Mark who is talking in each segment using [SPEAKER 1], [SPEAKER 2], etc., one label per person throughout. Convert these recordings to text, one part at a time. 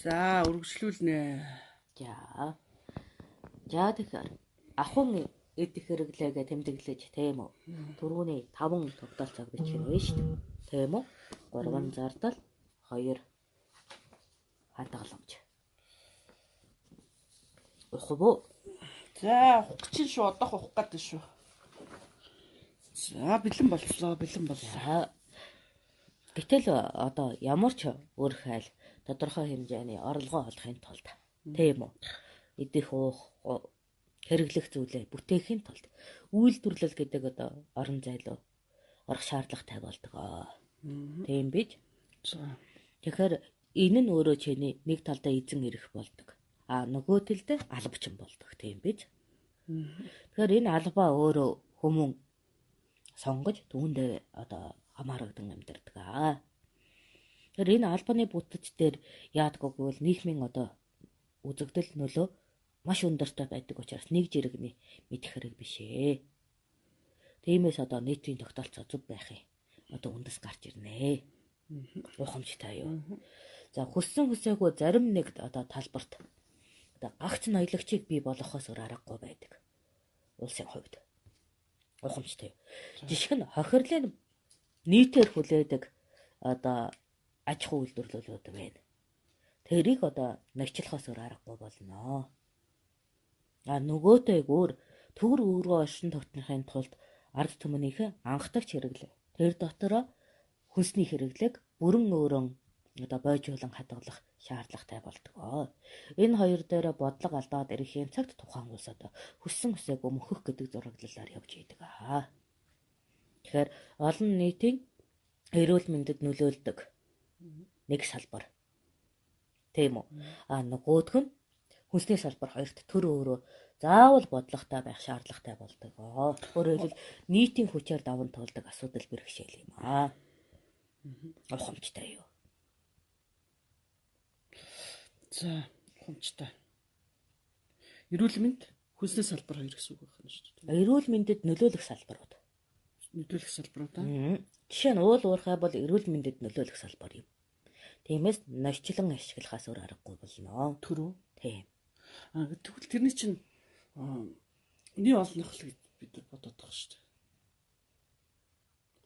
[SPEAKER 1] За үргэлжлүүлнэ.
[SPEAKER 2] За тэгэхээр ахын идэх хэрэглээгээ тэмдэглэж тийм үү. Түрүүний 5 тогтоолцоог бичгэнэ шүү дээ. Тийм үү? 3 зардал, 2 хадгаламж. Ухав уу?
[SPEAKER 1] За ухах чинь шүү. Одоох ухах гэдэг шүү. За бэлэн боллоо.
[SPEAKER 2] Гэтэл одоо ямар ч өөр хайл тодорхой хэмжээний орлогоо олохын тулд тийм үү? Идэх уух хэрэглэх зүйлээ бүтээхийн тулд үйлдвэрлэл гэдэг одоо орон зайлуу орох шаардлагатай болдог. Тийм биш. Тэгэхээр энэ нь өөрөө чиний нэг талдаа эзэн ирэх болдог. Нөгөө талдаа албачин болдог. Тийм биш. Тэгэхээр энэ албаа өөрөө хүмүүн сонгож түүндээ одоо хамаарагдан амьдардаг. Тэгэхээр энэ албаны бүтэц дээр яадаг гэвэл нийгмийн одоо үзэгдэл нөлөө маш өндөртэй байдаг учраас нэг жиргэний мэдэх хэрэг биш ээ. Тиймээс одоо нийтийн тогтолцоо зөв байхын одоо үндэс гарч ирнэ. Ухамжтай юу. За хүссэн хүсээгүй зарим нэг одоо талбарт одоо гагц ноёлогчийг бий болгохоос өөр аргагүй байдаг. Улсын хувьд. Ухамжтай. Жишг нь хохирлын нийтээр хүлээдэг одоо аж ахуй үйлдвэрлэлүүд байна. Тэрийг одоо нягчлахаас өөр аргагүй болно. Нөгөөтэйг өөр төр өөрөө оршин тогтнохын тулд ард түмнийхээ анхдагч хэрэглээ. Тэр дотор хүнсний хэрэглээг бүрэн өөрөн одоо бойжуулан хадгалах шаардлагатай болдог. Энэ хоёр дээр бодлого алдаад ирэхийн цагт тухайн улс одоо хүссэн хүсээгүй мөхөх гэдэг зураглалаар явж идэг. Тэгэхээр олон нийтийн эрүүл мэндэд нөлөөлдөг нэг салбар. Тийм үү? Нөгөөх нь хүнсний салбар хоёрт төр өөрөө заавал бодлоготой байх шаардлагатай болдог. Өөрөөр хэлбэл нийтийн хүчээр даван туулдаг асуудал бэрхшээл юм. Ухамжтай юу?
[SPEAKER 1] За ухамжтай. Эрүүл мэнд хүнсний салбар хоёр гэсэн үг байна шүү дээ.
[SPEAKER 2] Эрүүл мэндэд нөлөөлөх салбарууд. Жишээ нь уул уурхай бол эрүүл мэндэд нөлөөлөх салбар юм. Тиймээс норчлон ашиглахаас өөр аргагүй болно.
[SPEAKER 1] Түрүү.
[SPEAKER 2] Тийм.
[SPEAKER 1] Тэгвэл тэрний чинь нэг олнох л бид бодоод байгаа шүү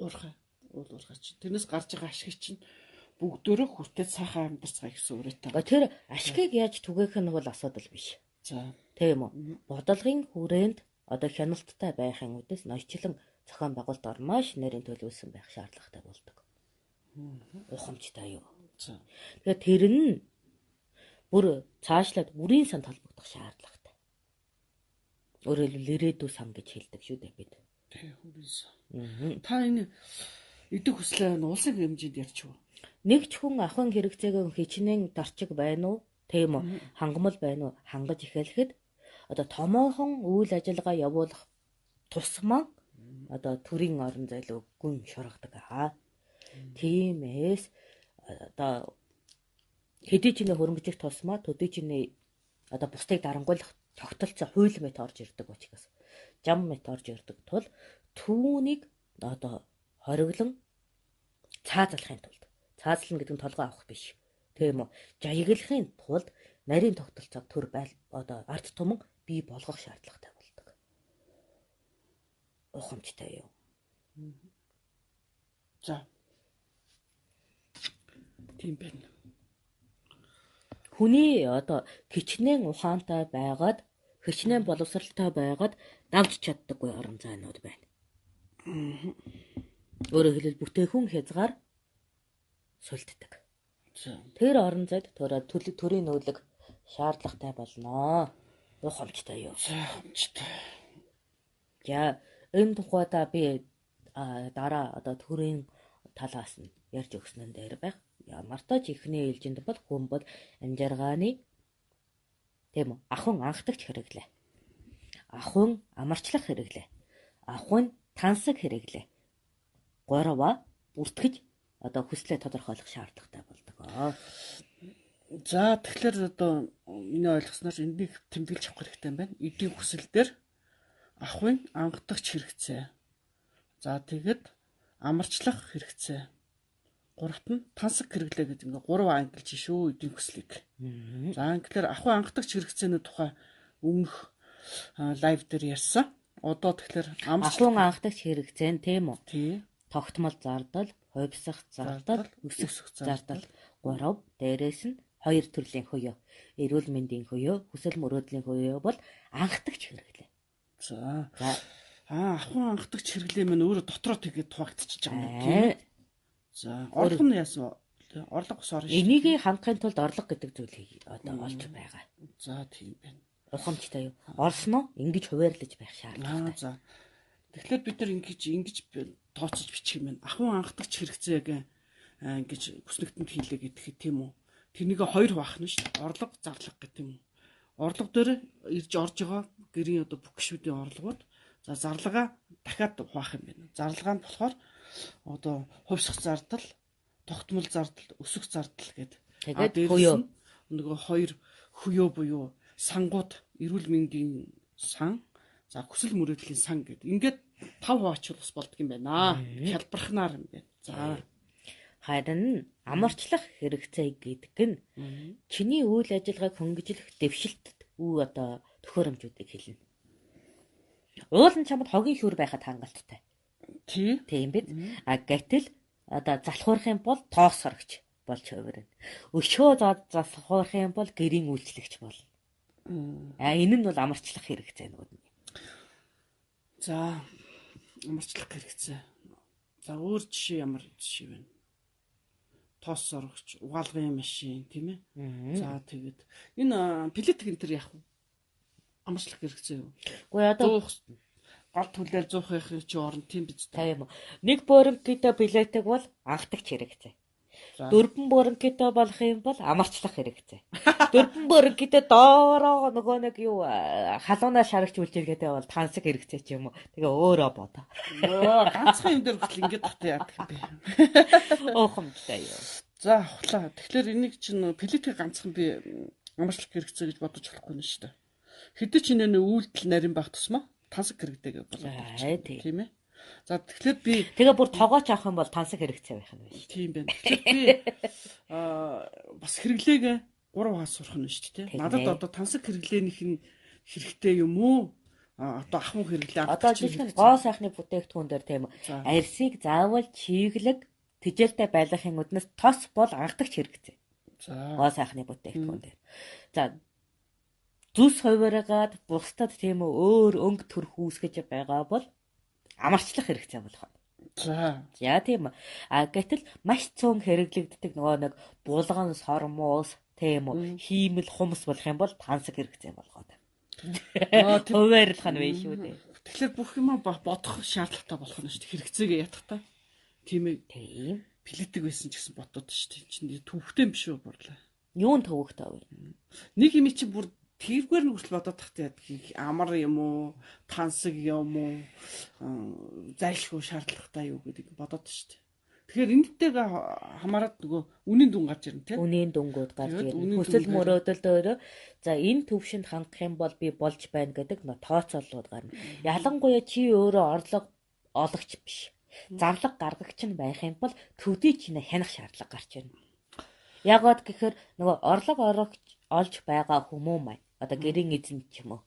[SPEAKER 1] дээ. Уул уурхай чинь тэрнээс гарч байгаа ашиг чинь бүгдөө хүртээ цаахан амьдарцгаа гэсэн үрээтэй.
[SPEAKER 2] Тэр ашигыг яаж түгээх нь бол асуудал биш.
[SPEAKER 1] За.
[SPEAKER 2] Тийм үү. Бодлогын хүрээнд одоо хяналттай байхын үдээс норчлон зохион байгуулалтаар маш нарийн төлөвлөсөн байх шаардлагатай болдог. Ухамжтай юу. Тэгэхээр тэр нь бүр цаашлаад үрийн санд холбогдох шаардлагатай. Өөрөөр хэлбэл ирээдүйн сан гэж хэлдэг шүү дээ бид.
[SPEAKER 1] Тийм үрийн сан. Та энэ идэх хүслээ улсын хэмжээнд ярьчих уу?
[SPEAKER 2] Нэг ч хүн ахын хэрэгцээг хичнээн дарчиг байна уу? Тийм үү? Хангамал байна уу? Хангаж эхлэхэд одоо томоохон үйл ажиллагаа явуулах тусмаа одоо төрийн орон зайлуу гүн шоргодог. Тиймээс одоо хэдий ч нэ хөрөнгөжих тусмаа төдий ч нэ одоо бусдыг дарангуйлах тогтолцоо хууль мэт орж ирдэг учраас зам мэт орж ирдэг тул түүнийг одоо хориглон цаазлахын тулд цаазлна гэдэг нь толгой авах биш. Тийм үү? Жаяглахын тулд нарийн тогтолцоог төр байл одоо ард түмэн бий болгох шаардлагатай болдог. Ухамжтай юу.
[SPEAKER 1] За. Тийм байна.
[SPEAKER 2] Хүний одоо хичнээн ухаантай байгаад хичнээн боловсралтай байгаад давж чаддаггүй орон зайнууд байна. Өөрөөр хэлбэл бүтээгдэхүүн хязгаар сулддаг. Тэр орон зайд төрийн нөлөг шаардлагатай болно. Ухамжтай юу.
[SPEAKER 1] Ухамжтай.
[SPEAKER 2] За энэ тухайда би дараа одоо төрийн талаас нь ярьж өгснөн дээр байх. Ямартаа ч ихний ээлжинд бол хүн бол амжиргааны тийм үү ахын анхдагч хэрэглээ. Ахын амарчлах хэрэглээ. Ахын тансаг хэрэглээ. Гурава бүртгэж одоо хүслээ тодорхойлох шаардлагатай болдог.
[SPEAKER 1] За тэгэхээр одоо миний ойлгосноор энийг тэмдэглэж авах хэрэгтэй байна. Эдийн хүсэл дээр ахын ангадагч хэрэгцээ. За тэгэд амарчлах хэрэгцээ. гуравт нь тансаг хэрэглээ гэдэг ингээ 3 ангилж шүү эдийн хүслийг. За англиар ахуй хангалтагч хэрэгцээний тухай өмнөх лайв дээр ярьсан. Одоо тэгэхээр
[SPEAKER 2] ахуй хангалтагч хэрэгцээ нь тийм үү?
[SPEAKER 1] Тий.
[SPEAKER 2] Тогтмол зардал, хувьсах зардал, өсөх зардал 3. Дээрээс нь 2 төрлийн хуяа. Эрүүл мэндийн хуяа, хүсэл мөрөөдлийн хуяа бол анхдагч хэрэглээ.
[SPEAKER 1] За. Ахуй хангалтагч хэрэглээ мань өөрөө дотроо тэгээд хуваагдчихж байгаа юм тийм. За, орлого нь яасан? Орлого ус орно шүү.
[SPEAKER 2] Энийг хангахын тулд орлого гэдэг зүйлийг одоо олж байгаа.
[SPEAKER 1] За, тийм байна.
[SPEAKER 2] Ухамжтай юу? Орсноо ингэж хуваарлаж байх шаардлагатай.
[SPEAKER 1] За. Тэгэхээр бид нар ингэж тооцож бичих юм байна. Ахуй хангалтагч хэрэгцээг ингэж бүснэгтэнд хийлээ гэдэг тийм үү? Тэрнийг 2 хуваах нь шүү. Орлого, зарлага гэх юм уу? Орлого дээр ирж орж байгаа гэрийн одоо бүх гишүүдийн орлогууд за зарлагаа дахиад хуваах юм байна. Зарлагаа нь болохоор одоо хувьсах зардал, тогтмол зардал, өсөх зардал гэдэг.
[SPEAKER 2] Тэгээд хуяа
[SPEAKER 1] нөгөө 2 хуяа буюу сангууд, эрүүл мэндийн сан, за хүсэл мөрөөдлийн сан гэдэг. Ингээд 5 хуваачвал бас болдго юм байна. Хялбархнаар юм байна. За.
[SPEAKER 2] Харин амарчлах хэрэгцээ гэдэг нь чиний үйл ажиллагааг хөнгөлөх дэвшилтэд одоо төхөөрөмжүүдийг хэлнэ. Уул нь чамд хогийн хөр байхад хангалттай. Тийм биз? Гэтэл одоо залхуурах юм бол тоос сорогч болж хувирна. Өшөө залхуурах юм бол гэрийн үйлчлэгч болно. Энэ нь бол амарчлах хэрэгцээнүүд нь.
[SPEAKER 1] За, амарчлах хэрэгцээ. За, өөр жишээ ямар жишээ вэ? Тоос сорогч, угаалгын машин, тийм ээ? За, тэгээд энэ пилет гэнтэр яах вэ? Амарчлах хэрэгцээ юу?
[SPEAKER 2] Уу одоо
[SPEAKER 1] гал түлээр 100-ын чи орно тийм биз дээ.
[SPEAKER 2] Тийм үү. Нэг бөөрөнгөтэй билетик бол анхдагч хэрэгцээ. 4 бөөрөнгөтэй болох юм бол амарчлах хэрэгцээ. 4 бөөрөнгөтэй доороо нөгөө нэг юу халуунаа шарагч үйлчилгээтэй бол тансаг хэрэгцээ ч юм уу. Тэгээ өөрөө бодоо.
[SPEAKER 1] Ганцхан юм дээр хүртэл ингэж тахтай яадаг юм бэ.
[SPEAKER 2] Оохомжтой юу.
[SPEAKER 1] За хутлаа. Тэгэхээр энийг чинь пилетик ганцхан би амарчлах хэрэгцээ гэж бодож болохгүй нь шүү дээ. Хэдий ч энэ үйлдэл нарийн байх тусмаа тансаг хэрэгтэйг болоод тийм ээ. За тэгэхээр би
[SPEAKER 2] тэгээ бүр тогооч авах юм бол тансаг хэрэгцээ байх нь байна.
[SPEAKER 1] Тийм байна. Тэгэхээр би бас хэрэглээг 3 хаас сурах нь шүү дээ. Надад одоо тансаг хэрэглээнийх нь хэрэгтэй юм уу? Одоо ахуй хэрэглээ.
[SPEAKER 2] Одоо жишээ нь гоо сайхны бүтээгдэхүүн дээр тийм арьсыг заавал чиглэг тэжээлтэй байлгахын үднэс тос бол анхдагч хэрэгцээ.
[SPEAKER 1] За
[SPEAKER 2] гоо сайхны бүтээгдэхүүн дээр. За зүс хувиргаад бусдад тийм өөр өнгө төр хүүсгэж байгаа бол амарчлах хэрэгцээ болох.
[SPEAKER 1] За
[SPEAKER 2] тийм. Гэтэл маш цөөн хэрэглэгддэг нөгөө нэг булган сормоос тийм үү хиймэл хумс болох юм бол тансаг хэрэгцээ болгоод. Хуваарлах нь вэ шүү дээ.
[SPEAKER 1] Тэгэхээр бүх юм бодох шаардлагатай болох нь шүү дээ. Хэрэгцээгээ ятгахтай. Тийм ээ.
[SPEAKER 2] Тийм.
[SPEAKER 1] Пилетик байсан ч гэсэн бодоод шүү дээ. Чинь төвхтэй юм шүү борлоо.
[SPEAKER 2] Юунд төвхтэй вэ?
[SPEAKER 1] Нэг юм чи бүр тэргээр нь хүртэл бодоод тахтай яадаг. Амар юм уу, тансаг юм уу, зайлшгүй шаардлагатай юу гэдэг бодоод шүү дээ. Тэгэхээр энэтэйг хамаарат нөгөө үнийн дүн гарч ирнэ тийм.
[SPEAKER 2] Үнийн дүнгууд гарч ирнэ. Хүсэл мөрөөдөлд өөрөө за энэ төвшөнд хангах юм бол би болж байна гэдэг нөө тооцооллууд гарна. Ялангуяа чи өөрөө орлого оологч биш. Зарлага гаргагч нь байх юм бол төдий чинээ хянах шаардлага гарч ирнэ. Ягод гэхээр нөгөө орлого олж байгаа хүмүүс маа. Одоо гэрийн эзэн ч юм уу.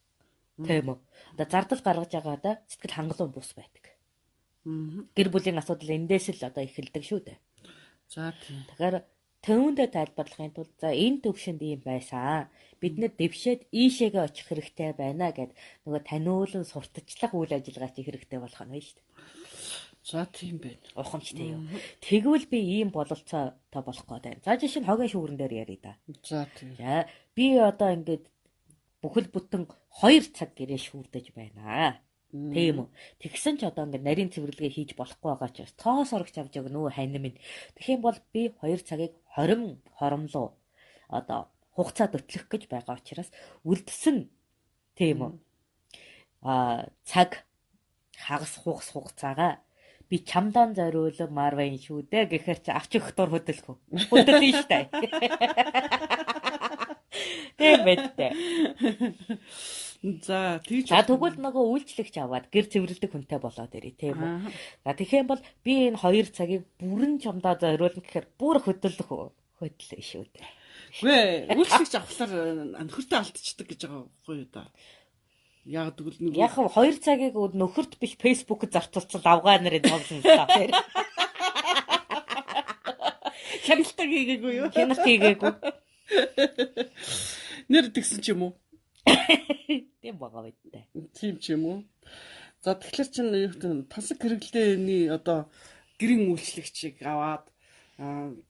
[SPEAKER 2] Тийм үү. Одоо зардал гаргаж байгаадаа сэтгэл хангалуун бус байдаг. Гэр бүлийн асуудал эндээс л одоо эхэлдэг шүү дээ.
[SPEAKER 1] За тийм.
[SPEAKER 2] Тэгэхээр төвөндөө тайлбарлахын тулд за энэ төвшөнд ийм байсан. Бид нэ дэвшээд ийшээгээ очих хэрэгтэй байна гэд нөгөө таниулан сурталчлах үйл ажиллагаа чи хэрэгтэй болох нь шүү дээ.
[SPEAKER 1] За тийм байна.
[SPEAKER 2] Ухамжтай юу. Тэгвэл би ийм бололцоо та болох гээд байна. За жишээ нь хогийн шүүрэн дээр ярий да.
[SPEAKER 1] За тийм.
[SPEAKER 2] За би одоо ингээд бүхэл бүтэн 2 цаг гэрээ шүүрдэж байна. Тийм үү. Тэгсэн ч одоо ингээд нарийн цэвэрлэгээ хийж болохгүй байгаа ч тоос орогч авч яг нөө хань минь. Тэгэх юм бол би 2 цагийг 20 хоромлоо одоо хугацаа дөтлөх гэж байгаа учраас үлдсэн тийм үү. Цаг хагас хугацаагаа би чамдан зориулмаар байна шүү дээ гэхээр чи авч өгөх дур хөдөлгөө. Хөдөлнө штэ. Тийм байдтай.
[SPEAKER 1] За тэгж
[SPEAKER 2] За тэгвэл нөгөө үйлчлэгч аваад гэр цэвэрлдэг хүнтэй болоод ирээ тийм үү. За тэгэхээр бол би энэ 2 цагийг бүрэн чамдаа зориулна гэхээр бүр хөдлөө шүү дээ.
[SPEAKER 1] Гүй үйлчлэгч авахлаар нөхөртөө алдчихдаг гэж байгаа байхгүй юу да. Яг тэгвэл нэг
[SPEAKER 2] Яг 2 цагийг нөхөрт биш фэйсбүүкэд зарцуулсан авгаа нарын тоглоно та.
[SPEAKER 1] хяналтаа хийгээгүй юу?
[SPEAKER 2] Хяналт хийгээгүй.
[SPEAKER 1] Нэр тэгсэн ч юм уу?
[SPEAKER 2] Тийм байгаа байдтай.
[SPEAKER 1] Тийм ч юм уу? За тэгэхээр чинь юу гэдэг тансаг хэрэглээний одоо гэрийн үйлчлэгчийг аваад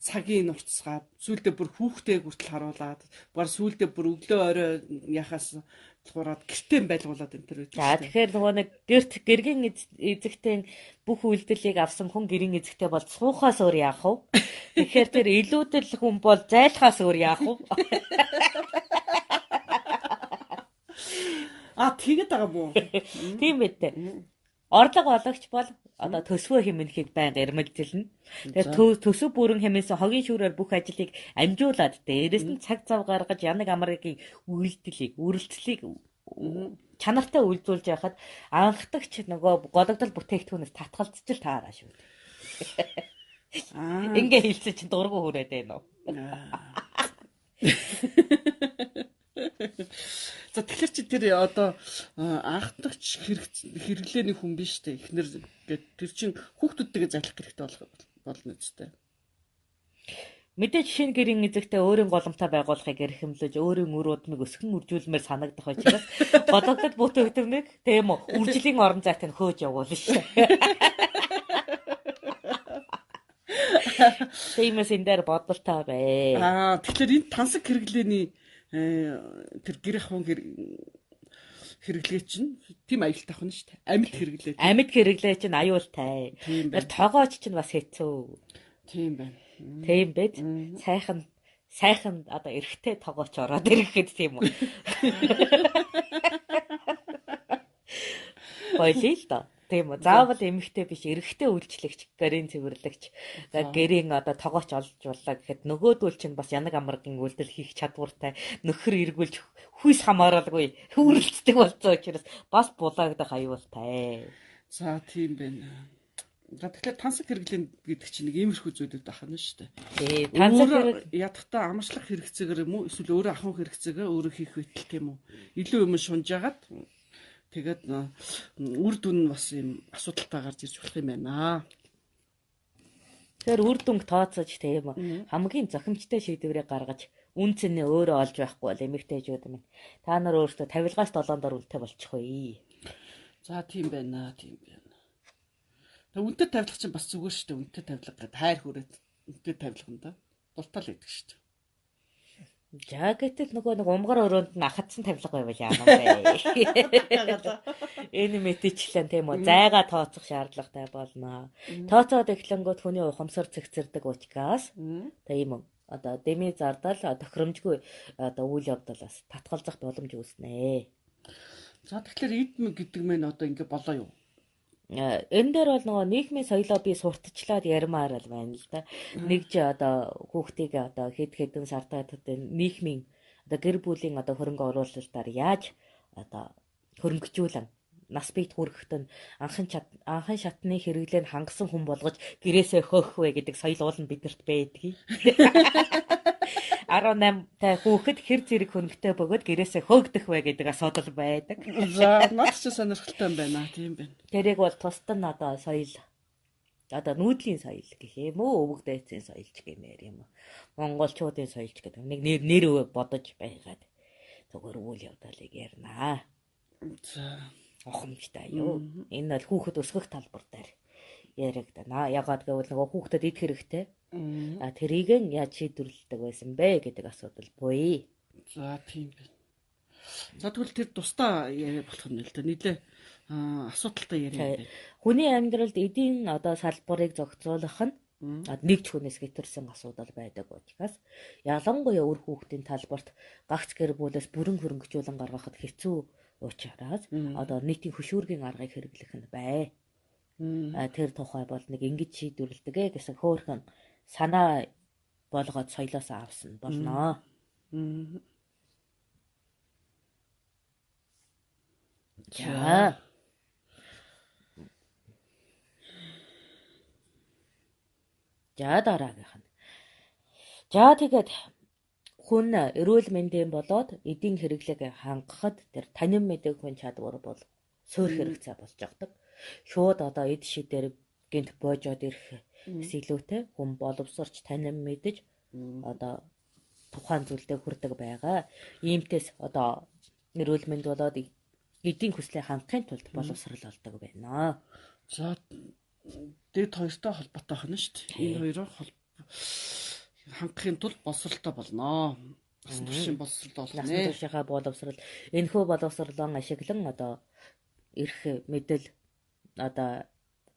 [SPEAKER 1] цагийн нурцгаад сүүлдээ бүр хүүхдээ хүртэл харуулад баг сүүлдээ бүр өглөө орой яхаас хураад гэртээ байлгуулад энэ төр үү.
[SPEAKER 2] За тэгэхээр нөгөө нэг гэргийн эзэгтэй бүх үйлдэлийг авсан хүн гэрийн эзэгтэй бол суухаас өөр яах вэ? Тэгэхээр тэр илүүдэл хүн бол зайлахаас өөр яах вэ?
[SPEAKER 1] Тэгээд байгаа мó.
[SPEAKER 2] Тийм байт. Орлого олгогч бол одоо төсвөө хэмнэхийг байнга ирмэлзэлнэ. Тэгэхээр төсөв бүрэн хэмээсэн хогийн шүүрээр бүх ажлыг амжуулаад дээрэс нь цаг зав гаргаж янаг амрагын үрэлтлийг чанартай үйлдүүлж яхад анхдагч нөгөө гологдол бүтээгдэхүүнээс татгалзч л таараа шүү. Ингээ хэлсэн чинь дургу хүрээд байна уу?
[SPEAKER 1] За тэгэхээр чи тэр одоо анхдагч хэрэглээний хүн биш үү? Эхнэр гэдэг тэр чин хүүхдүүдтэйгээ залхах хэрэгтэй болно үстэй.
[SPEAKER 2] Мэдээж шинэ гэрийн эзэгтэй өөрийн голомтой байгуулахыг эрхэмлэж өөрийн үр удмыг өсгөн үржүүлмээр санагдах учраас бодогдод бүтээгдэхүүнийг тийм үү үржлийн орон зайд нь хөөж явуул шүү. Тиймээс энэ дээр бодолтой бай.
[SPEAKER 1] Тэгэхээр энэ тансаг хэрэглээний тэр гэр ахуйн хэрэглээ чинь тийм аюултай хань шүү дээ. Амьд хэрэглээ.
[SPEAKER 2] Амьд хэрэглээ чинь аюултай. Тэр тогооч чинь бас хэцүү.
[SPEAKER 1] Тийм байна.
[SPEAKER 2] Тийм байд. Сайхан одоо эрэгтэй тогооч ороод ирэхэд тийм үү. Бойлоо л доо. Тийм үү. Заавал эмэгтэй биш эрэгтэй үйлчлэгч, гэрийн цэвэрлэгч, гэрийн одоо тогооч олж боллоо гэхэд нөгөөдөл чинь бас янаг амрагийн үйлдэл хийх чадвартай, нөхөр эргүүлж хүйс хамааралгүй хөврөлцдөг болцоо учраас бас булаагдах аюултай.
[SPEAKER 1] За тийм байна. За тэгэхээр тансаг хэрэглэн гэдэг чинь нэг иймэрхүү зүйлүүд ахна шүү дээ.
[SPEAKER 2] Тий, тансаг хэрэг
[SPEAKER 1] ядахтаа амарчлах хэрэгцээгээр юм уу? Эсвэл өөрөө ахын хэрэгцээгээ өөрөө хийх байтал тийм үү? Илүү юм шунжаагаад тэгээд үр дүн бас юм асуудалтай гарч ирж болох юм байна.
[SPEAKER 2] Тэгэхээр үр дүнг тооцоож тийм хамгийн зохимжтой шийдвэрээ гаргаж үн цэнээ өөрөө олж байхгүй бол эмэгтэйчүүд минь та нар өөрсдөө 50-аас 7 дор үнэтэй болчихгүй.
[SPEAKER 1] За тийм байна. Тэг үнэтэй тавилга чинь бас зүгээр шүү дээ. Үнэтэй тавилга гэдэг хайр хүрээд үнэтэй тавилга юм да. Дуртай л байдаг шүү дээ.
[SPEAKER 2] За гэтэл нөгөө нэг умгар өрөөнд нь ахадсан тавилга байвал яана вэ? Энэ мэтчлэн тийм үү зайгаа тооцох шаардлагатай болно. Тооцоод эхлэнгүүт хүний ухамсар цэгцэрдэг учраас тийм үү одоо дэмий зардал тохиромжгүй одоо үйл явдлаас татгалзах боломж үүснэ.
[SPEAKER 1] За тэгэхээр идм гэдэг мэн одоо ингэ болоо юу?
[SPEAKER 2] Энэ дээр бол нөгөө нийгмийн соёлоо би сурталчлаад ярмаар л байна л да. Нэгж одоо хүүхдийг одоо хэд хэдэн сартаа нийгмийн одоо гэр бүлийн одоо хөрөнгө оруулалтаар яаж одоо хөрөнгөжүүлэн нас бийт хүрэхэд анхан шатны хэрэглээ нь хангасан хүн болгож гэрээсээ хөөх вэ гэдэг соёл уул нь биднэрт байдгийг. 18 та хүүхэд хэр зэрэг хөнгөтэй бөгөөд гэрээсээ хөөгдөх вэ гэдэг асуудал байдаг.
[SPEAKER 1] За над ч сонирхолтой юм байна. Тийм байна.
[SPEAKER 2] Тэрийг бол тусад нь одоо соёл одоо нүүдлийн соёл гэх юм уу өвөг дайцын соёлч гэмээр юм. Монголчуудын соёлч гэдэг нэг нэр бодож байгаад зүгээр үйл явдалыг ярина.
[SPEAKER 1] За
[SPEAKER 2] ухамжтай юу. Энэ бол хүүхэд өсгөх талбар дээр яригдана. Ягаад гэвэл нөгөө хүүхдэд идэх хэрэгтэй. Тэрийг нь яаж шийдвэрлэдэг байсан бэ гэдэг асуудал буй.
[SPEAKER 1] За тийм байна. За тэгвэл тэр тусдаа яриа болох юм л да. Нийлээ асуудалтай яриа.
[SPEAKER 2] Хүний амьдралд эдийн одоо салбарыг зохицуулах нь нэгж хүнээс хэтэрсэн асуудал байдаг учраас ялангуяа өр хүүхдийн талбарт гагц гэр бүлээс бүрэн хөрөнгөжүүлэн гаргахад хэцүү учраас одоо нийтийн хөшүүргийн аргыг хэрэглэх нь бай. Тэр тухай бол нэг ингэж шийдвэрлэдэг гэсэн хөөрхөн санаа болгоод соёлоос авсан болно. За. За дараагийнх нь. За тэгээд хүн эрүүл мэндийн болоод эдийн хэрэглээг хангахад тэр танин мэдээг хүн чадвар бол суурь хэрэгцээ болж явдаг. Шууд одоо эд шидээр гинт боожоод ирэх илүүтэй хүн боловсрч танин мэдэж одоо тухайн зүйлдээ хүрдэг байгаа. Иймтээс одоо эрүүл мэнд болоод эдийн хүслээ хангахын тулд боловсрал олдог байна.
[SPEAKER 1] За дэд хоёртой холбоотой байна шүү дээ. Энэ хоёроо хангахын тулд боловсралтай болно. Насан туршийн боловсрал болно.
[SPEAKER 2] Насан туршийнхаа боловсрал энэхүү боловсролоо ашиглан одоо ирэх мэдэл одоо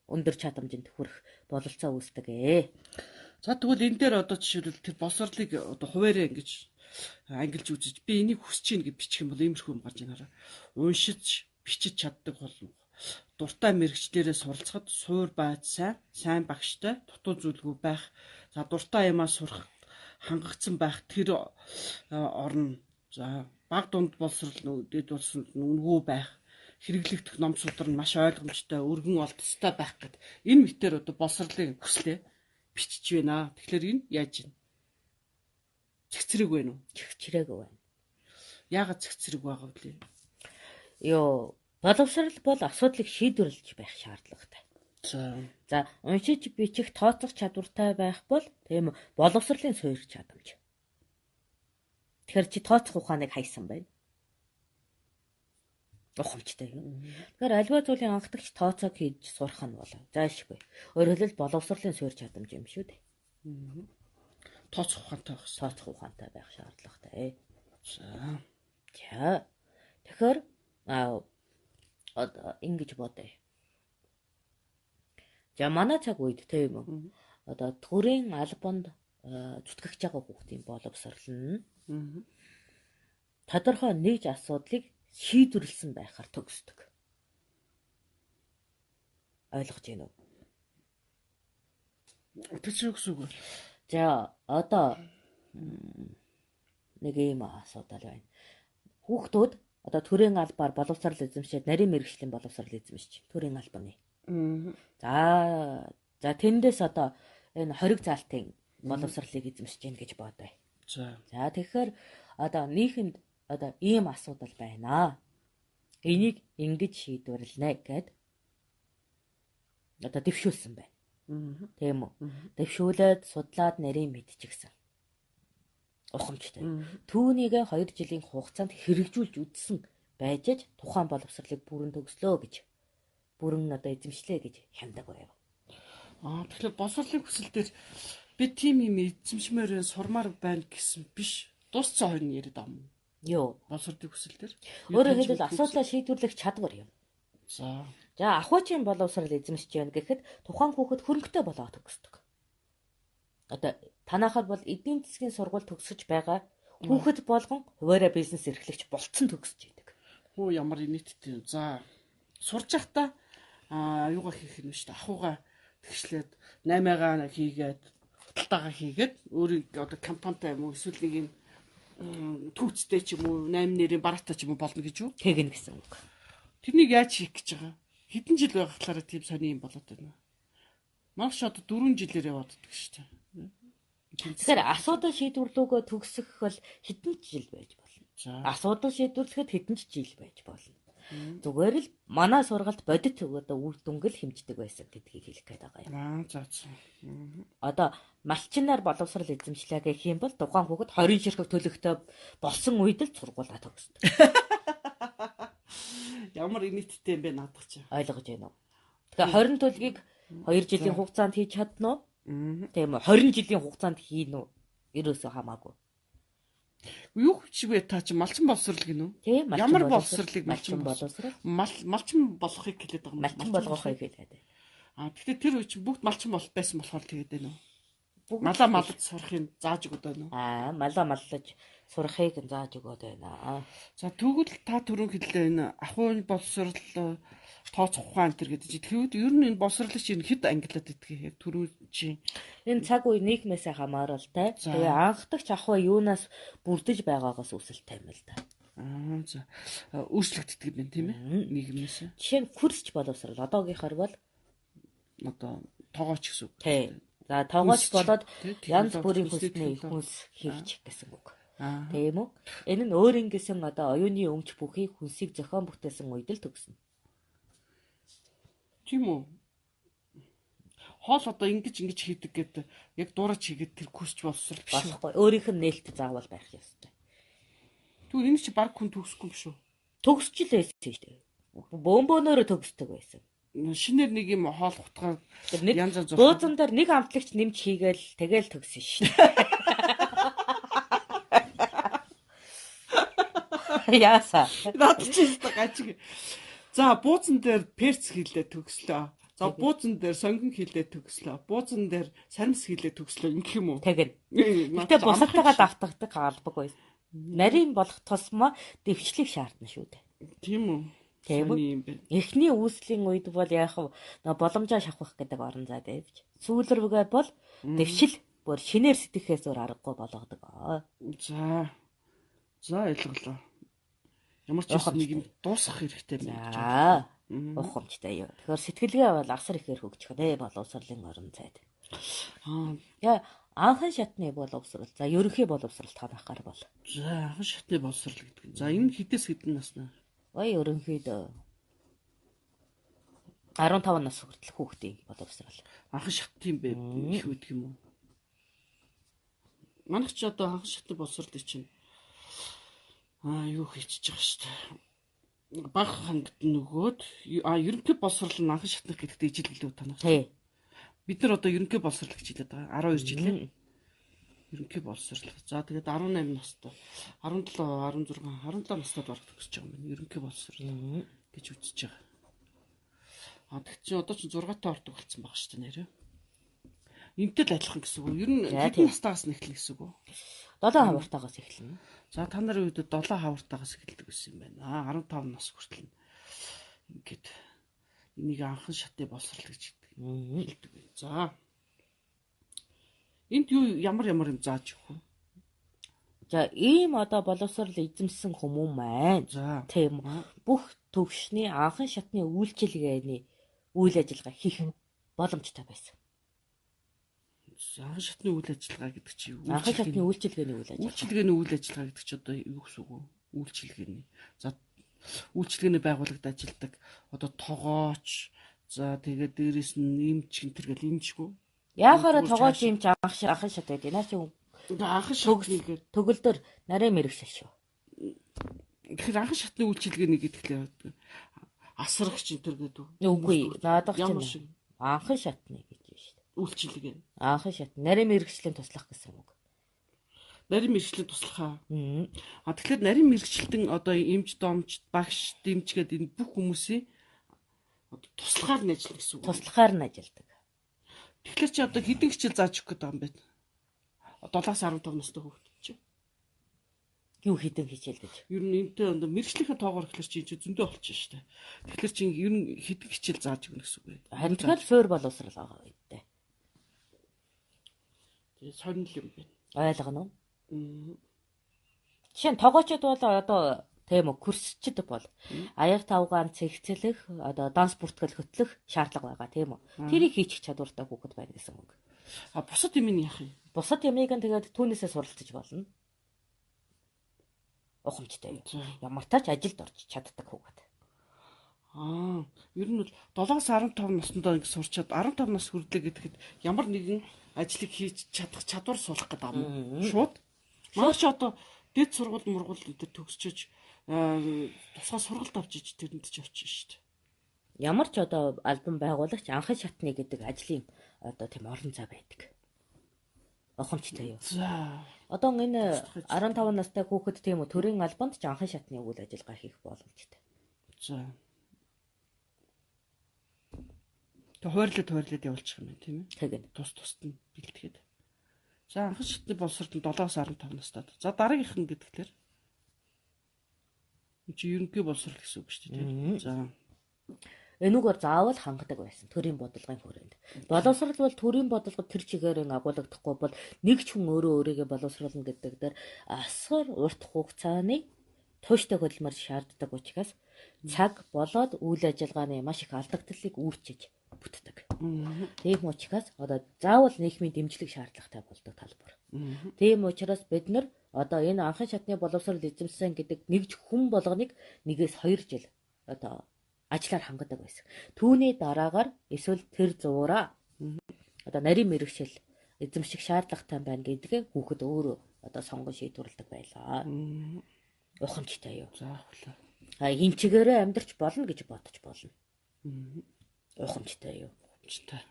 [SPEAKER 2] өндөр чадамжинд хүрэх бололцоо үүсдэг ээ.
[SPEAKER 1] За тэгвэл энэ дээр одоо жишээлбэл тэр боловсролыг одоо хуваараа ингэж ангилж үзэж би энийг хүсэж ийн гэж бичих юм бол иймэрхүү юм гарч ирнэ. Уншиж бичиж чаддаг болно. Дуртай мэрэгчлэрээ суралцахад суур байд сайн багштай дутуу зүйлгүй байх. За дуртай юмаа сурах хангагдсан байх тэр орно. За баг дунд боловсрол дэд боловсрол үнгүү байх. Хэрэглэгдэх ном судар нь маш ойлгомжтой, өргөн олдстой байх гэдэг. Энэ мэтэр одоо боловсролын хүслээ бичиж байна. Тэгэхээр энэ яаж юм? Цэгцрэг байна уу?
[SPEAKER 2] Чигчрээг байна.
[SPEAKER 1] Яагаад цэгцрэг байгаа вэ?
[SPEAKER 2] Йоо, боловсрал бол асуудлыг шийдвэрлэж байх шаардлагатай. За, уншиж бичих тооцох чадвартай байх бол тийм боловсролын суурь чадамж. Тэгэхээр чи тооцох ухааныг хайсан байна. Ухамжтай юм. Тэгэхээр альва зүйлийн анхдагч тооцоог хийж сурах нь болоо. Заашгүй. Өөрөөр хэлбэл боловсролын суурь чадамж юм шүү дээ.
[SPEAKER 1] Тооцох ухаантай байх.
[SPEAKER 2] Тооцох ухаантай байх шаардлагатай.
[SPEAKER 1] За.
[SPEAKER 2] Тэгэхээр одоо ингэж бодъё. За манай цаг үед тийм үү? Одоо төрийн албанд зүтгэж байгаа хүүхдийн боловсрол нь тодорхой нэгж асуудлыг шийдвэрлсэн байхаар төгсдөг. Ойлгож байна уу?
[SPEAKER 1] Тэцэгсүг.
[SPEAKER 2] За одоо нэг юм асуудал байна. Хүүхдүүд одоо төрийн албаар боловсрал эзэмшээд нарийн мэргэжлийн боловсрал эзэмшиж төрийн албаны. За тэндээс одоо энэ хориг заалтын боловсралыг эзэмшиж гин гэж бодъё. За тэгэхээр одоо нийгэмд одоо ийм асуудал байна. Энийг ингэж шийдвэрлэнэ гэд одоо дэвшүүлсэн байна. Тийм үү? Дэвшүүлээд судлаад нарийн мэдчихсэн. Ухамжтай. Түүнийг 2 жилийн хугацаанд хэрэгжүүлж үзсэн байж ч тухайн боловсролыг бүрэн төгслөө гэж бүрэн одоо эзэмшлээ гэж хяндаг байв.
[SPEAKER 1] Тэгэхээр боловсролын хүсэл дээр би тийм юм эзэмшмээр сурмаар байна гэсэн биш. Дууссан хоёр нь яриад байгаа юм.
[SPEAKER 2] Йоо,
[SPEAKER 1] боловсролын хүсэл дээр.
[SPEAKER 2] Өөрөөр хэлбэл асуудлаа шийдвэрлэх чадвар юм. За ахуйчийн боловсрал эзэмшиж байна гэхэд тухайн хүүхэд хөрөнгөтэй болоод төгсдөг. Одоо танахад бол эдийн засгийн сургууль төгсөж байгаа хүүхэд болгон хуваараа бизнес эрхлэгч болцсон төгсөж идэг.
[SPEAKER 1] Хөө ямар нийттэй юм. За сурж явахдаа аюугаа хийх юм шүү дээ. Ахуйгаа тэгшлээд 8-аагаа хийгээд худалдаагаа хийгээд өөрийн одоо компанитай юм уу эсвэл нэг юм түүцтэй ч юм уу 8 нэрийн бараатай ч юм уу болно гэж юу?
[SPEAKER 2] Тэгнэ гэсэн үг.
[SPEAKER 1] Тэрнийг яаж хийх гэж байгаа? Хэдэн жил байхлаараа тийм сони юм болоод байна. Маш одоо 4 жилээр яваад идэх шүү дээ.
[SPEAKER 2] Тэгэхээр асуудал шийдвэрлүүгөө төгсөх бол хэдэн жил байж болно. Асуудал шийдвэрлэхэд хэдэн жил байж болно. Зүгээр л манай сургалт бодит одоо үр дүнгэл хэмждэг байсан гэдгийг хэлэх гээд байгаа юм. Одоо малчинаар боловсрал эзэмшлээ гэх юм бол тухайн хүүхэд 20 ширхэг төлөхтэй болсон үед л сургуулаа төгсдөг.
[SPEAKER 1] Ямар нийттэй юм бэ наадах чи.
[SPEAKER 2] Ойлгож байна уу? Тэгэхээр 20 төлгийг 2 жилийн хугацаанд хийж чадна уу? Тийм үү. 20 жилийн хугацаанд хийн үү? Ерөөсөө хамаагүй.
[SPEAKER 1] Юу ч вэ та чи малчин боловсрал гинөө?
[SPEAKER 2] Тийм,
[SPEAKER 1] ямар боловсралыг
[SPEAKER 2] малчин боловсрал?
[SPEAKER 1] Малчин болохыг хэлээд байгаа юм.
[SPEAKER 2] Малчин болгохыг хэлээд.
[SPEAKER 1] Тэгэхээр тэр үе чи бүгд малчин болох байсан болохоор тэгээд байна уу? Малаа малж сурахыг зааж өгöd байна уу?
[SPEAKER 2] Малаа маллаж сурахыг зааж өгöd байна.
[SPEAKER 1] За тэгвэл та түрүү хэллээ энэ ахуйн боловсрал тооцох ухаан энэ гэдэг чи тэгвэл ер нь энэ боловсролыг чинь хэд ангилаад идэх яг түрүү чи
[SPEAKER 2] энэ цаг үе нийгмээсээ хамааралтай. Тэгээ анхдагч ахуй юунаас бүрдэж байгаагаас үүсэлтэй юм л да.
[SPEAKER 1] За. Өөрчлөгддөг юм тийм ээ. Нийгмээс.
[SPEAKER 2] Жишээ нь хөрсч боловсрал. Одоогийнхаар бол
[SPEAKER 1] Одоо тоогооч гэсэн үг.
[SPEAKER 2] тий. За тоогооч болоод янз бүрийн
[SPEAKER 1] технологи,
[SPEAKER 2] хүнсний хүнс хийж гэсэн үг.
[SPEAKER 1] Аа.
[SPEAKER 2] Тийм үү? Энэ нь өөрийн гэсэн одоо оюуны өмч бүхий хүнсийг зохион бүтээсэн үед л төгснө.
[SPEAKER 1] Тийм үү? Хоол одоо ингэж хийдэг гэдэг яг дуурайч хийгээд тэр хүсч боловсрал биш үү?
[SPEAKER 2] Болохгүй. Өөрийнх нь нээлт заавал байх ёстой.
[SPEAKER 1] Тэгвэл энэ чи баг хүн төгсөхгүй биш үү?
[SPEAKER 2] Төгсч л байсан шүү дээ. Бөөнбөөнөөрөө төгсдөг байсан.
[SPEAKER 1] Шинээр нэг юм хоол хутгаар
[SPEAKER 2] Нэг
[SPEAKER 1] янз янз
[SPEAKER 2] бөөзөн дээр нэг амтлагч нэмж хийгээл тэгэл төгсөн шүү дээ. Яаса.
[SPEAKER 1] надад ч юм гажиг. За бууцан дээр перц хийлээ төгслөө. За бууцан дээр сонгон хийлээ төгслөө. Бууцан дээр сарамс хийлээ төгслөө ингэх юм уу?
[SPEAKER 2] Тэгэн. Гэтэ бусалтайгаа давтагддаг албаг байсан. Нарийн болох тусмаа дэвшлиг шаардна шүү дээ.
[SPEAKER 1] Тийм үү?
[SPEAKER 2] Тийм үү?
[SPEAKER 1] Юм бэ.
[SPEAKER 2] Эхний үүслийн үед бол яах вэ? Боломжоо шавхах гэдэг орон зай байвч. Сүүлрүүгээ бол дэвшил бүр шинээр сэтгэхээс өөр аргагүй болгодог.
[SPEAKER 1] За. За ойлголоо. Ямар ч нэг юм дуусгах хэрэгтэй байна.
[SPEAKER 2] За. Ухамжтай юу. Тэгэхээр сэтгэлгээ бол асар ихээр хөгжих нэ боловсролын орон зайд. Яа анхан шатны боловсрол. За ерөнхий боловсролт ханахаар бол.
[SPEAKER 1] За анхан шатны боловсрол гэдэг. За энэ хідээс хэдэн наснаа?
[SPEAKER 2] Ой ерөнхийдөө 15 нас хүртэл хүүхдийн боловсрол.
[SPEAKER 1] Анхан шат юм бэ? Их үүдэг юм уу? Манайх ч одоо анхан шатны боловсролыг чинь юу хийчихэж байгаа шүү дээ. Баг хангад нөгөөд ерөнхий боловсрол нь анхан шатных гэдэгт ижил гэлөө танах.
[SPEAKER 2] Тий.
[SPEAKER 1] Бид нар одоо ерөнхий боловсрол гэж хэлээд байгаа. 12 жилээ. Ерөнхий боловсрол. За тэгээд 18 настай, 17, 16, 17 настай барах төгсөж байгаа юм. Ерөнхий боловсрол гэж үзэж байгаа. Тэгэд чи одоо ч 6-тай ордог болсон байгаа шүү дээ нэрээ. Энтэй л адилхан гэсэн үг. Ер нь хэдэн настайгаас нэхлэх гэсэн үг үү?
[SPEAKER 2] 7 хавартаагаас эхэлнэ.
[SPEAKER 1] За та нарын үед 7 хавартаагаас эхэлдэг гэсэн юм байна. 15 нас хүртэл ингээд энийг анхан шатны боловсрол гэж хэлдэг. За. Энд юу ямар юм зааж өгөх вэ?
[SPEAKER 2] За ийм одоо боловсрол эзэмсэн хүмүүс маань.
[SPEAKER 1] За.
[SPEAKER 2] Тийм бүх төвшний анхан шатны үйлчилгээний үйл ажиллагаа хийх боломжтой байсан.
[SPEAKER 1] Анхан шатны үйл ажиллагаа гэдэг чи юу?
[SPEAKER 2] Анхан шатны үйлчилгээний үйл ажиллагаа.
[SPEAKER 1] Үйлчилгээний үйл ажиллагаа гэдэг чи одоо юу гэсэн үг вэ? Үйлчилгээний. За үйлчилгээний байгууллагад ажилладаг одоо тоогооч. За тэгээд дээрэс нь эмч гэнтэр гэл эмчгүй.
[SPEAKER 2] Яахаараа тоогооч эмч анхан шат байдаг. Наа чи
[SPEAKER 1] анхан шатны
[SPEAKER 2] төгөлдөр нарийн мэрэгшил шүү.
[SPEAKER 1] Тэгэхээр анхан шатны үйлчилгээний гэдэгтлээ асаргач гэнтэр гэдэг.
[SPEAKER 2] Үгүй. Наадах чинь анхан шатны гэж байна шүү дээ.
[SPEAKER 1] Үйлчилгээ.
[SPEAKER 2] Анхан шат нарийн мэрэгчлийн туслах гэсэн үг.
[SPEAKER 1] Нарийн мэрэгчлэн туслахаа. Тэгэхээр нарийн мэрэгчлэн одоо эмч, домч, багш, дэмч гэдэг энэ бүх хүмүүсийн туслахаар нь ажиллах гэсэн үг.
[SPEAKER 2] Туслахаар нь ажилладаг.
[SPEAKER 1] Тэгэхээр чи одоо хэдэн хичээл зааж өгөх гэдэг юм бэ? 7-аас 15 настай хүүхэд чи.
[SPEAKER 2] Юу хэдэн хичээл гэж.
[SPEAKER 1] Ер нь энэтэй мэрэгчлийнхээ тоогоор ихлэр чи зөндөө болчих шүү дээ. Тэгэхээр чи ер нь хэдэн хичээл зааж өгнө гэсэн үг вэ?
[SPEAKER 2] Харин тэгэл суур боловсрал байгаа үедээ.
[SPEAKER 1] Тэгээ сонирхол юм байна.
[SPEAKER 2] Ойлгоно уу? Жишээ нь тоогоочд бол одоо тийм үү курсчид бол аяг тавгаан цэгцлэх одоо данс бүртгэл хөтлөх шаардлага байгаа тийм үү. Тэрийг хийчих чадвартай хүүхэд байна гэсэн үг.
[SPEAKER 1] Бусад юм нь яах юм?
[SPEAKER 2] Бусад ямыг нь тэгээд түүнээсээ суралцж болно. Ухамжтай юу. Ямар тач ажилд орж чаддаг хүүхэд.
[SPEAKER 1] Ер нь бол 7-15 наснда ингэ сурчаад 15 нас хүрдлээ гэхэд ямар нэгэн ажлыг хийж чадах чадвар суулгах гэдэг юм. Шууд. Маш одоо дэд сургууль мургуул дээр төгсчөөж тусгай сургалт авч иж тэрэнд ч очиж шүү дээ.
[SPEAKER 2] Ямар ч одоо альбом байгуулагч анхан шатны гэдэг ажлын одоо тийм орон зай байдаг. Ухамжтай юу.
[SPEAKER 1] За.
[SPEAKER 2] Одоо энэ 15 настай хүүхэд тийм үү төрийн албанд ч анхан шатны үйл ажиллагаа хийх боломжтой.
[SPEAKER 1] За. Тэг хойрлоод явуулчих юм байна тийм ээ.
[SPEAKER 2] Тэгэн.
[SPEAKER 1] Тус нь бэлтгэхэд. За анхан шатны боловсролд 7-аас 15 настай. За дараагийнх нь гэдгээр чи ерөнхий боловсрол гэсэн үг шүү дээ. За.
[SPEAKER 2] Энүүгээр заавал хангадаг байсан төрийн бодлогын хүрээнд. Боловсрол бол төрийн бодлогод тэр чигээр агуулгадахгүй бол нэг ч хүн өөрөө өөрийгөө боловсруулна гэдэг дээр асар урт хугацааны тууштай хөдөлмөр шаарддаг учраас цаг болоод үйл ажиллагааны маш их алдагдлыг үүрчиж бүтдэг. Тийм учраас одоо заавал нийгмийн дэмжлэг шаардлагатай болдог талбар. Тийм учраас бид нар одоо энэ анхан шатны боловсрол эзэмсэн гэдэг нэг хүн болгоныг 1-2 жил одоо ажлаар хангадаг байсан. Түүний дараагаар эсвэл тэр зуураа одоо нарийн мэрэгшил эзэмших шаардлагатай байна гэдгээ хүүхэд өөрөө одоо сонгон шийдвэрлэдэг байлаа. Ухамжтай юу?
[SPEAKER 1] Заахлаа.
[SPEAKER 2] Хинчгээрээ амьдрч болно гэж бодож болно. Ухамжтай юу?
[SPEAKER 1] Ухамжтай.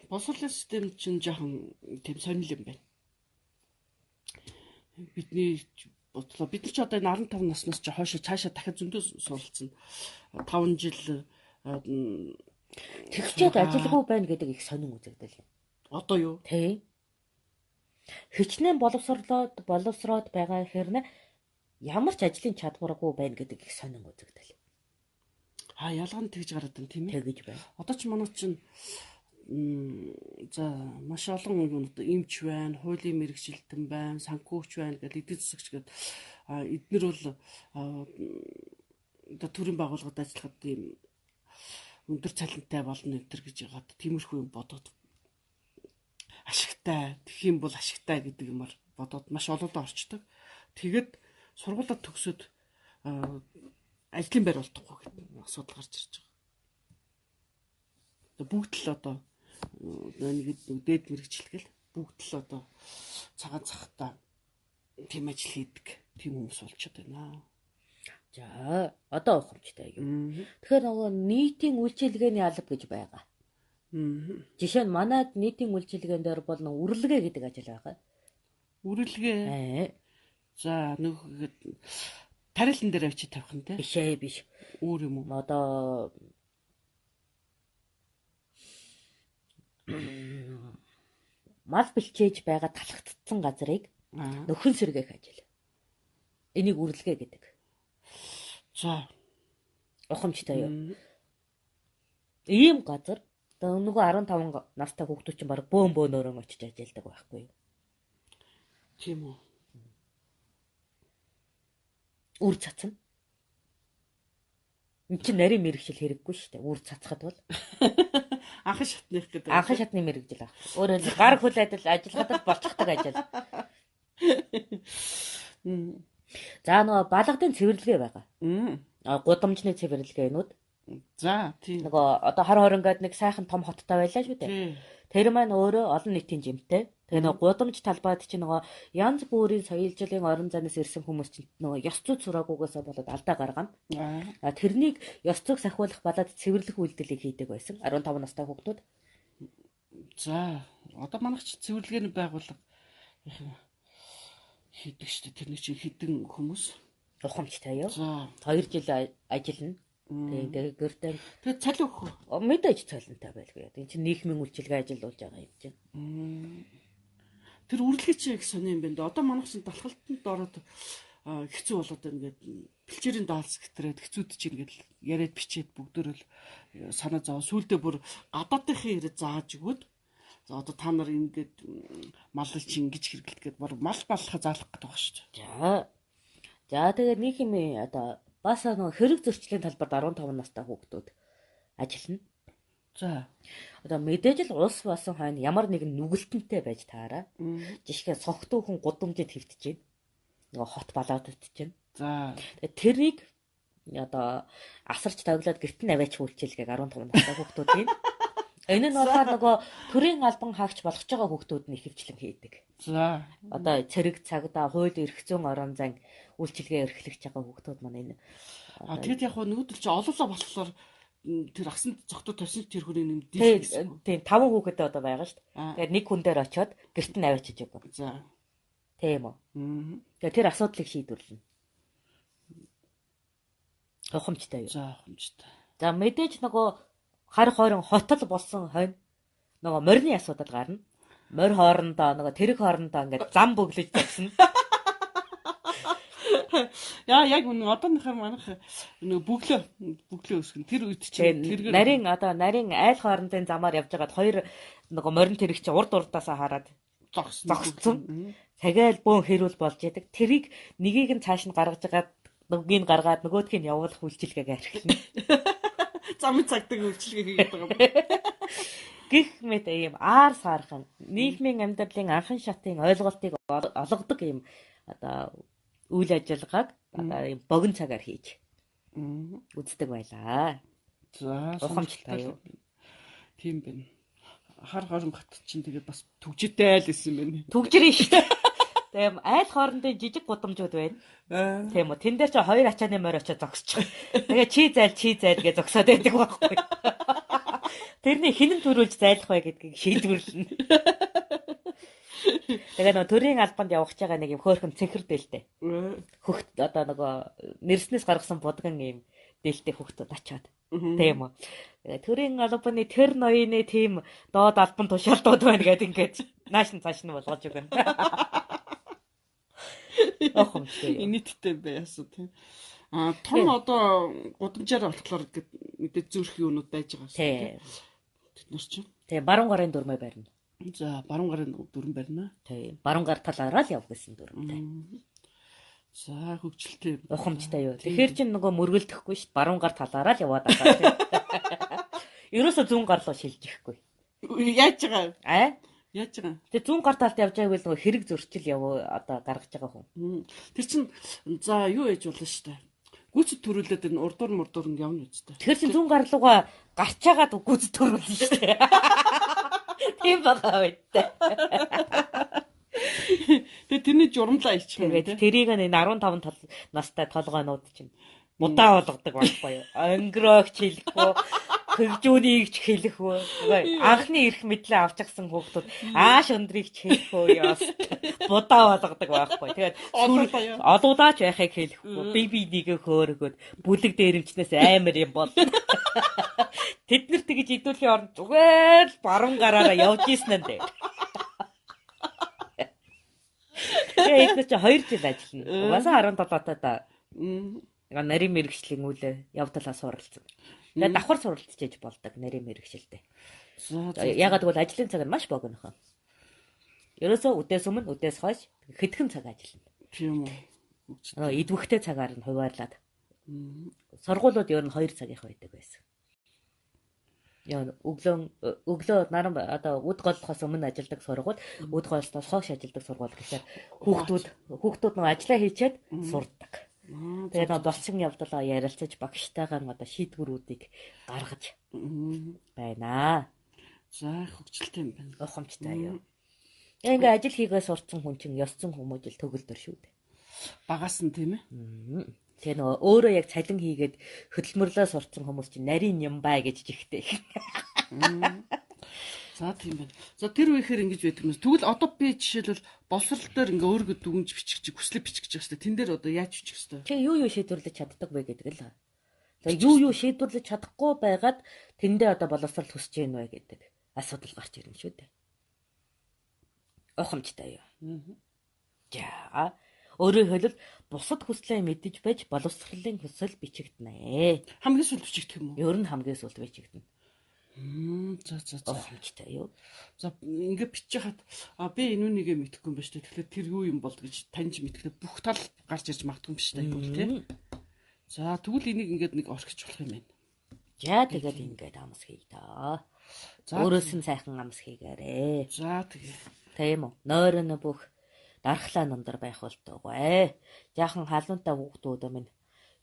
[SPEAKER 1] Боловсролын систем чинь жоохон тийм сонирхол юм байна. Бидний бодлоо бид нар ч одоо энэ 15 наснаас ч хойшоо цаашаа дахиад зөндөө суралцсан. 5 жил
[SPEAKER 2] тэгчээд ажилгүй байна гэдэг их сонин үзэгдэл юм.
[SPEAKER 1] Одоо юу?
[SPEAKER 2] Тий. Хичнээн боловсроод байгаа хэрнээ ямар ч ажлын чадваргүй байна гэдэг их сонин үзэгдэл.
[SPEAKER 1] Ялгаа нь тэгж гараад байна тийм ээ.
[SPEAKER 2] Тэгэж байна.
[SPEAKER 1] Одоо ч манай чинь за маш олон юмнууд эмч байна, хуулийн мэрэгжилтэн байна, санхүүгч байна гэдэг эдийн засагч гэдэг эднэр бол одоо төрийн байгууллагад ажиллахад ийм өндөр цалинтай болно энэ төр гэж яагаад тиймэрхүү юм бодоод ашигтай тэгэх юм бол ашигтай гэдэг юмар бодоод маш олоодоо орчдөг. Тэгэд сургуулаад төгсөөд ажлын байр болдохгүй гэдэг асуудал гарч ирж байгаа. Бүгд л одоо нэг дээд мэрэгчлэгэл бүгд л одоо цагаан цахтаа тийм ажил хийдэг тийм хүмүүс болчиход байна.
[SPEAKER 2] За одоо ухамжтай юу. Тэгэхээр нөгөө нийтийн үйлчилгээний алба гэж байгаа. Жишээ нь манайд нийтийн үйлчилгээнд дээр бол үрэлгээ гэдэг ажил байгаа.
[SPEAKER 1] Үрэлгээ. За нэг тарилан дээр авчиж тавих нь те.
[SPEAKER 2] Биш.
[SPEAKER 1] Өөр юм уу?
[SPEAKER 2] Одоо мал бэлчээж байгаа талхагдсан газрыг нөхөн сэргээх ажил. Энийг үрэлгээ гэдэг.
[SPEAKER 1] За
[SPEAKER 2] ухамжтай юу. Ийм газар одоо нөгөө 15 настай хүүхдүүд чинь баг бөөнөөрөө очиж ажилладаг байхгүй юу?
[SPEAKER 1] Тийм үү.
[SPEAKER 2] Үр цацна. Энд чинь нарийн мэрэгжил хэрэггүй шүү дээ. Үр цацхад бол
[SPEAKER 1] анхан шатных гэдэг.
[SPEAKER 2] Анхан шатны мэрэгжил аа. Өөрөөр хэлбэл гар хөл ажиллахад л болчихдаг ажил. За нөгөө балгадын цэвэрлэгээ байгаа. Гудамжны цэвэрлэгээнүүд.
[SPEAKER 1] За тийм.
[SPEAKER 2] Нөгөө одоо хор хорингод нэг сайхан том хоттой байлаа шүү дээ. Тэр маань өөрөө олон нийтийн жимтэй. Тэгээ нөгөө гудамж талбайд чинь нөгөө янз бүрийн соёлжлын орон зайнаас ирсэн хүмүүс чинь нөгөө ёс зүйн сураагүйгээсээ болоод алдаа гаргана. Тэрнийг ёс зүйг сахиулах балаад цэвэрлэх үйлдэлийг хийдэг байсан 15 настай хүүхдүүд.
[SPEAKER 1] За одоо манайх ч цэвэрлэгээний байгууллага хийдэг шүү дээ. Тэрний чинь хідэн хүмүүс
[SPEAKER 2] ухамжтай юу?
[SPEAKER 1] За
[SPEAKER 2] 2 жил ажиллана. Тэгээ гэртээ
[SPEAKER 1] тэгээ цалин өгөх үү?
[SPEAKER 2] Мэдээж цалинтай байлгүй. Тэгээ чинь нийгмийн үйлчилгээ ажиллуулж байгаа юм чинь.
[SPEAKER 1] Тэр үргэлжлэх чинь их сони юм байна. Одоо манайх чинь далхалтанд ороод хэцүү болоод байна гэдэг бэлчээрийн даал секретараад хэцүүд чинь ингээд яриад бичээд бүгдөө л санаа зов. Сүүлдээ бүр гадаадынхын ирээд зааж өгөөд за одоо та нар ингээд мал чинь ингэж хэрэглэдэг гэдэг мал балахаа заалах гэдэг байгаа шүү дээ.
[SPEAKER 2] За тэгээ нийгмийн одоо бас нөгөө хэрэг зөрчлийн талбарт 15 настай хүүхдүүд ажиллана.
[SPEAKER 1] За.
[SPEAKER 2] Одоо мэдээж л улс басан хойно ямар нэгэн нүгэлтэнтэй байж таараа. Жишээ цогтүүхэн гудамжид хэвтэж байна. Нөгөө хот балаад өтж байна.
[SPEAKER 1] За.
[SPEAKER 2] Тэгээ тэрийг одоо асарч тоглоод гэртэн аваач үйлчилгээг 15 настай хүүхдүүдийн. Энэ нь болохоор нөгөө төрийн албан хаагч болгож байгаа хүүхдүүд нь ихэвчлэн хийдэг.
[SPEAKER 1] За.
[SPEAKER 2] Одоо цэрэг цагдаа, хууль эрх зүйн орон зай үйлчилгээ эрхлэж байгаа хүүхдүүд маань энэ.
[SPEAKER 1] Тэгэд яг нүүдэл чи олоолаа болохоор тэр агсанд цогтоо тавьсан тэр хүний нэм дийлэх гэсэн.
[SPEAKER 2] Тийм 5 хүүхэдтэй одоо байгаа шүү дээ. Тэгээд нэг хүн дээр очиод гэрт нь аваачиж өгөө.
[SPEAKER 1] За.
[SPEAKER 2] Тийм үү. Тэгээд тэр асуудлыг шийдвэрлэнэ. Ухамжтай юу?
[SPEAKER 1] За, ухамжтай.
[SPEAKER 2] За мэдээж нөгөө хар хорон хотол болсон хойно нөгөө морины асуудал гарна. Морь хоорондоо нөгөө тэрэг хоорондоо ингээд зам бөглөж тавьсан.
[SPEAKER 1] Яг үнэ одооныхаар манайх нэг бүглөө өсгөн тэр үед чинь
[SPEAKER 2] тэргээр нарийн айл хоорондын замаар явж байгаад хоёр нөгөө морин тэрэг чи урд урдаасаа хараад
[SPEAKER 1] зогссон.
[SPEAKER 2] Цагаал бөөн хэрүүл болж яадаг. Тэрийг нэгийг нь цааш нь гаргаж агаад нөгөөг нь гаргаад нөгөөдгийг нь явуулах үйлчилгээг архилна.
[SPEAKER 1] Замын цагтаг үйлчилгээ хийгээд байгаа юм.
[SPEAKER 2] Гэх мэт ийм аар саархан нийгмийн амьдралын анхан шатын ойлголтыг олгодог ийм одоо үйл ажиллагааг одоо ийм богино цагаар хийж үздэг байлаа.
[SPEAKER 1] За
[SPEAKER 2] ухамжтай юу?
[SPEAKER 1] Тийм байна. Хар хорон гат чинь тэгээ бас түгжтэй айл гэсэн юм байна.
[SPEAKER 2] Түгжрээ шүү дээ. Тийм айл хоорондын жижиг гудамжууд байна. Тийм үү. Тэн дээр чи хоёр ачааны морь очиж зогсчих. Тэгээ чи зайл гэж зогсоод байдаг байхгүй. Тэрний хинэн төрүүлж зайлах бай гэдгийг шийдвэрлэнэ. Тэгээ нөгөө төрийн албанд явах байгаа нэг юм хөөрхөн цэнхэр дээлтэй. Хөхт одоо нөгөө нэрснээс гаргасан будган юм дээлтэй хөхтөд ачаад. Тийм үү. Төрийн албаны тэр ноёны тийм доод албан тушаалтууд байна гэдэг ингээд нааш нь цааш нь болгож өгнө.
[SPEAKER 1] Нийттэй байсуу тийм. Том одоо гудамжаар болохоор мэдээ зүрх юунууд байж байгаа
[SPEAKER 2] шүү.
[SPEAKER 1] Тэд нар чинь.
[SPEAKER 2] Тийм баруун гарын дүрмээ барина.
[SPEAKER 1] За баруун гарын дүрм барина.
[SPEAKER 2] Тийм баруун гар талаараа л яв гэсэн дүрмтэй.
[SPEAKER 1] За хөгжилтэй.
[SPEAKER 2] Ухамжтай юу. Тэгэхээр чинь нөгөө мөргөлдөхгүй шүү. Баруун гар талаараа л яваад байгаа. Ерөөсө зүүн гар руу шилжихгүй.
[SPEAKER 1] Яаж байгаа? Яаж байгаа?
[SPEAKER 2] Тэгээ зүүн гар талд явж байвал нөгөө хэрэг зөрчил одоо гаргаж байгаа хүн.
[SPEAKER 1] Тэр чинь за юу ээж болно шүү дээ. Гүцэд төрүүлээд энэ урдуур мурдуур нь явна үстэй.
[SPEAKER 2] Тэгэхээр чинь зүүн гар руугаа гарчаагаад гүцэд төрүүлнэ шүү дээ. Тийм байгаа байдтай.
[SPEAKER 1] Тэгээ тэрний журамлаа ичх юм.
[SPEAKER 2] Тэгээд тэрийг нэг 15 настай толгойнууд чинь мудаа болгодог байхгүй юу? Өнгөрөөгч хэлэхгүй, хөгжүүнийг ч хэлэхгүй. Анхны эрх мэдлээ авч гсэн хүүхдүүд ааш өндрийг ч хэлэхгүй яас мудаа болгодог байхгүй. Тэгээд олуулаач байхыг хэлэхгүй. Би нэгэ хөөргөөд бүлэг дээрэмчнээс амар юм бол. Тэд нар тэгж идүүлийн оронд зүгээр л баруун гараараа явж ийсэн нь дээ. Тэгээд чи 2 жил ажиллана. Угаасаа 17 таа. Нарийн мэрэгчлийн үлээ явдалаа суралцсан. Тэгээд давхар суралцчихэж болдог нарийн мэрэгчлээ. Ягаад гэвэл ажлын цаг нь маш богинохон. Ерөөсөө үдээс өмнө үдээс хойш хэдхэн цаг ажиллана.
[SPEAKER 1] Тийм үү.
[SPEAKER 2] Идвэхтэй цагаар нь хуваарлаад. Сургуулиуд ер нь 2 цагийнх байдаг байсан. Яа өглөө наран одоо үд голлохоос өмнө ажилладаг сургууль, үд голлохоос хойш ажилладаг сургууль гэхээр хүүхдүүд нэг ажиллаа хийчихэд сурдаг. Тэгээд болцсон явдалаа ярилцаж багштайгаа одоо шийдвэрүүдийг гаргаж байна.
[SPEAKER 1] За хөгжилтэй юм байна.
[SPEAKER 2] Ухамжтай юу. Ингээ ажил хийгээ сурцсан хүн чинь ёсцсон хүмүүжил төгөлдөр шүү дээ.
[SPEAKER 1] Багаас нь тийм ээ.
[SPEAKER 2] Тэгээ нөгөө өөрөө яг цалин хийгээд хөдөлмөрлөө сурцсан хүмүүс чинь нарийн юм бай гэж жигтэй.
[SPEAKER 1] За тийм байна. За тэр үехээр ингэж байдаг юм. Тэгвэл одоо би жишээлбэл боловсрал дээр ингээ өөргөө дүгнж бичих хүслээ бичих гэж байна. Тэн дээр одоо яаж бичих вэ?
[SPEAKER 2] Тэг юу шийдвэрлэж чаддаг вэ гэдэг л. Тэгээ юу шийдвэрлэж чадахгүй байгаад тэндээ одоо боловсрал хүсэж гин вэ гэдэг асуудал гарч ирнэ шүү дээ. Ухамжтай юу. За өөрөөр хэлбэл бусад хүслээ мэдэж байж боловсролын хүсэл бичигдэнэ.
[SPEAKER 1] Хамгийн сүүлд бичигдэх юм уу?
[SPEAKER 2] Ер нь хамгийн сүүлд бичигдэнэ.
[SPEAKER 1] За.
[SPEAKER 2] Ухамжтай юу.
[SPEAKER 1] За ингээ бичих хат би энэ үнийг мэдэхгүй юм ба шүү дээ. Тэгэхээр тэр юу юм бол гэж таньж мэдрэхэд бүх тал гарч ирж магадгүй юм шүү дээ. Тийм. За тэгвэл энийг ингээд нэг орхиж болох юм байна.
[SPEAKER 2] За тэгээд ингээд амс хий даа. Өөрөөс нь сайхан амс хийгээрэй.
[SPEAKER 1] За тэгээ.
[SPEAKER 2] Тийм үү. Нойрон бүх дархлаа нундар байх болтойгоо. Жаахан халуунтай хүүхдүүд минь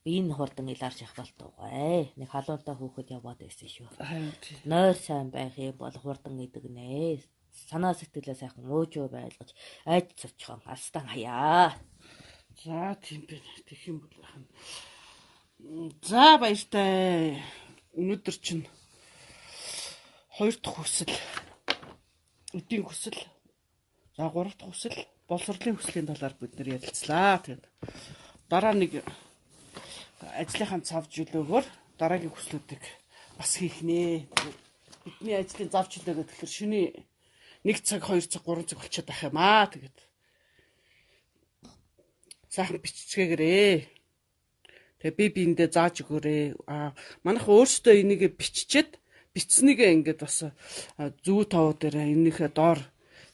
[SPEAKER 2] биеийн хурдан иларч явах болтойгоо. Нэг халуунтай хүүхэд яваад байсан шүү. Нойр сайн байх юм бол хурдан идэгнэ. Санаа сэтгэлээ сайхан өөжөө байлгаж айд цавчхан алстан хаяа.
[SPEAKER 1] За тийм байна. Тэгэх юм бол байна. За баяртай. Өнөөдөр чинь 2 дахь хүсэл. Эдийн хүсэл. За 3 дахь хүсэл. Боловсролын хүслийн талаар бид нэр ярилцлаа. Тэгээд дараа нэг ажлынхаа цав жилөөгөр дараагийн хүслүүдийг бас хийх нэ. Бидний ажлын зав жилөөгөө тэгэхээр шөнийн 1 цаг, 2 цаг, 3 цаг болчиход байх юм аа. Тэгээд сайхан бичцгээгээрээ. Тэгээ би биэндээ зааж өгөөрэй. Манайх өөрсдөө энийг биччихэд бичснийгээ ингээд бас зүү тав дээр энийхээ доор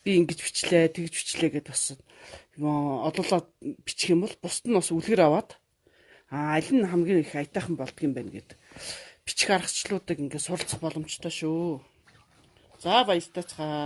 [SPEAKER 1] би ингэж бичлээ, тэгж бичлээ гэдээ бас олоолаа бичих юм бол бусд нь бас үлгэр аваад аль нь хамгийн их аятайхан болдго юм байна гэд бичих аргачлалуудыг ингээд суралцах боломжтой шүү. За баяртай цаа.